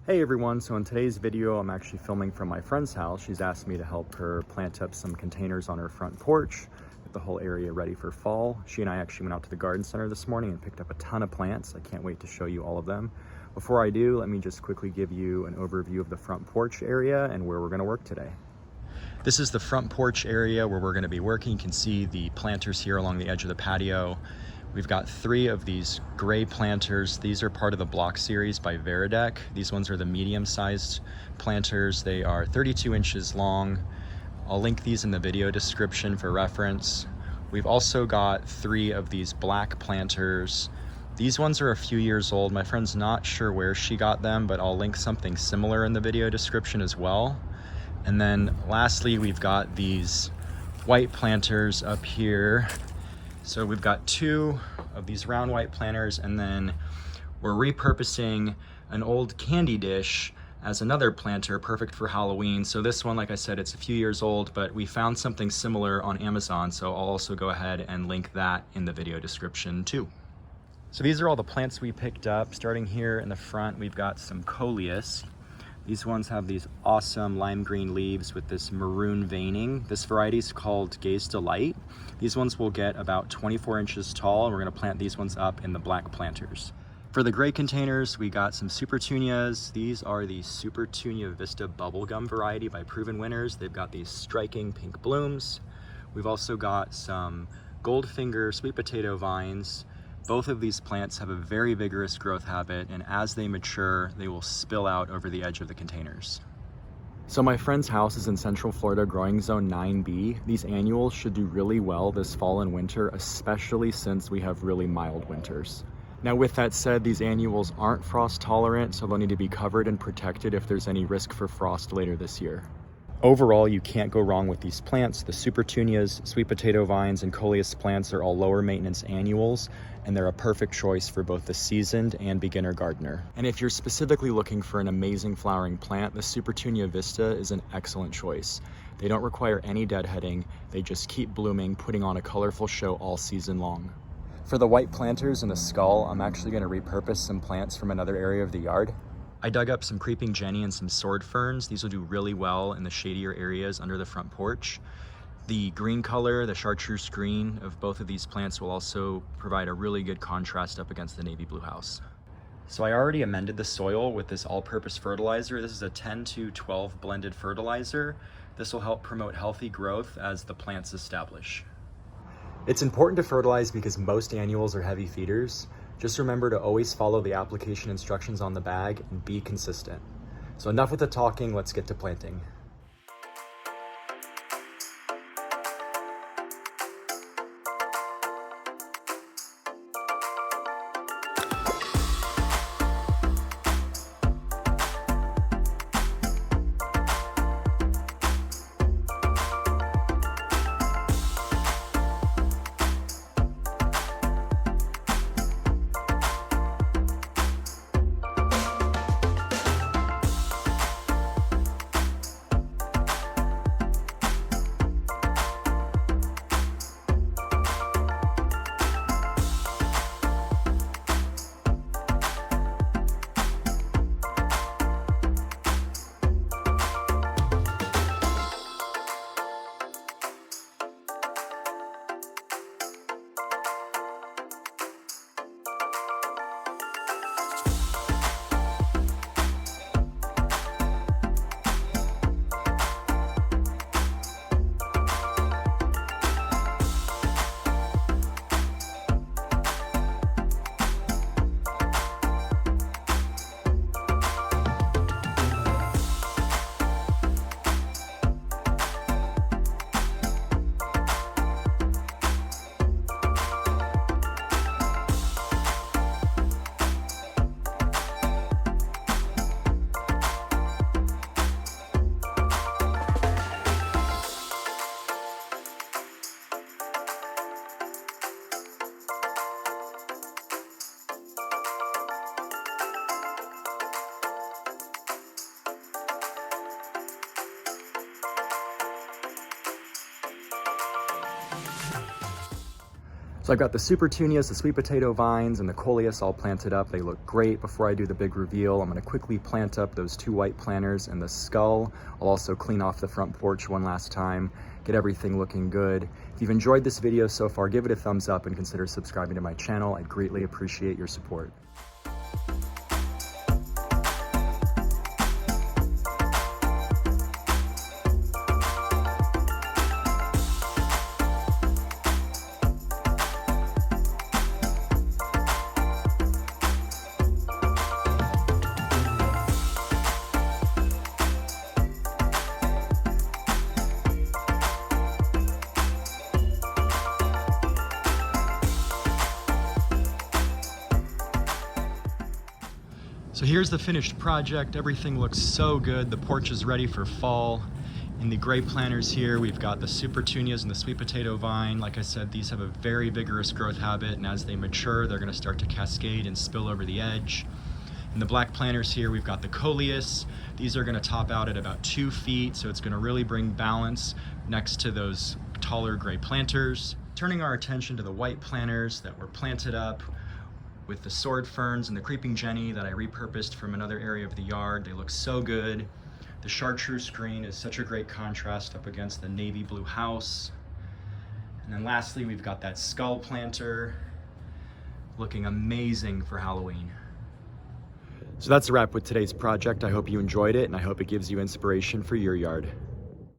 Hey everyone, so in today's video I'm actually filming from my friend's house. She's asked me to help her plant up some containers on her front porch, get the whole area ready for fall. She and I actually went out to the garden center this morning and picked up a ton of plants. I can't wait to show you all of them. Before I do, let me just quickly give you an overview of the front porch area and where we're going to work today. This is the front porch area where we're going to be working. You can see the planters here along the edge of the patio. We've got 3 of these gray planters. These are part of the block series by Veradek. These ones are the medium-sized planters. They are 32 inches long. I'll link these in the video description for reference. We've also got 3 of these black planters. These ones are a few years old. My friend's not sure where she got them, but I'll link something similar in the video description as well. And then lastly, we've got these white planters up here. So we've got 2 of these round white planters, and then we're repurposing an old candy dish as another planter, perfect for Halloween. So this one, like I said, it's a few years old, but we found something similar on Amazon, so I'll also go ahead and link that in the video description too. So these are all the plants we picked up. Starting here in the front, we've got some Coleus. These ones have these awesome lime green leaves with this maroon veining. This variety is called Gays Delight. These ones will get about 24 inches tall, and we're gonna plant these ones up in the black planters. For the gray containers, we got some Supertunias. These are the Supertunia Vista Bubblegum variety by Proven Winners. They've got these striking pink blooms. We've also got some Goldfinger sweet potato vines. Both of these plants have a very vigorous growth habit, and as they mature, they will spill out over the edge of the containers. So my friend's house is in Central Florida growing zone 9B. These annuals should do really well this fall and winter, especially since we have really mild winters. Now with that said, these annuals aren't frost tolerant, so they'll need to be covered and protected if there's any risk for frost later this year. Overall, you can't go wrong with these plants. The Supertunias, sweet potato vines, and Coleus plants are all lower maintenance annuals, and they're a perfect choice for both the seasoned and beginner gardener. And if you're specifically looking for an amazing flowering plant, the Supertunia Vista is an excellent choice. They don't require any deadheading, they just keep blooming, putting on a colorful show all season long. For the white planters and the skull, I'm actually going to repurpose some plants from another area of the yard. I dug up some creeping jenny and some sword ferns. These will do really well in the shadier areas under the front porch. The green color, the chartreuse green of both of these plants will also provide a really good contrast up against the navy blue house. So I already amended the soil with this all-purpose fertilizer. This is a 10-12 blended fertilizer. This will help promote healthy growth as the plants establish. It's important to fertilize because most annuals are heavy feeders. Just remember to always follow the application instructions on the bag and be consistent. So enough with the talking, let's get to planting. So I've got the Supertunias, the sweet potato vines, and the Coleus all planted up. They look great. Before I do the big reveal, I'm gonna quickly plant up those 2 white planters and the skull. I'll also clean off the front porch one last time, get everything looking good. If you've enjoyed this video so far, give it a thumbs up and consider subscribing to my channel. I'd greatly appreciate your support. So here's the finished project. Everything looks so good. The porch is ready for fall. In the gray planters here, we've got the Supertunias and the sweet potato vine. Like I said, these have a very vigorous growth habit, and as they mature, they're gonna start to cascade and spill over the edge. In the black planters here, we've got the Coleus. These are gonna top out at about 2 feet, so it's gonna really bring balance next to those taller gray planters. Turning our attention to the white planters that were planted up with the sword ferns and the creeping jenny that I repurposed from another area of the yard. They look so good. The chartreuse green is such a great contrast up against the navy blue house. And then lastly, we've got that skull planter looking amazing for Halloween. So that's a wrap with today's project. I hope you enjoyed it, and I hope it gives you inspiration for your yard.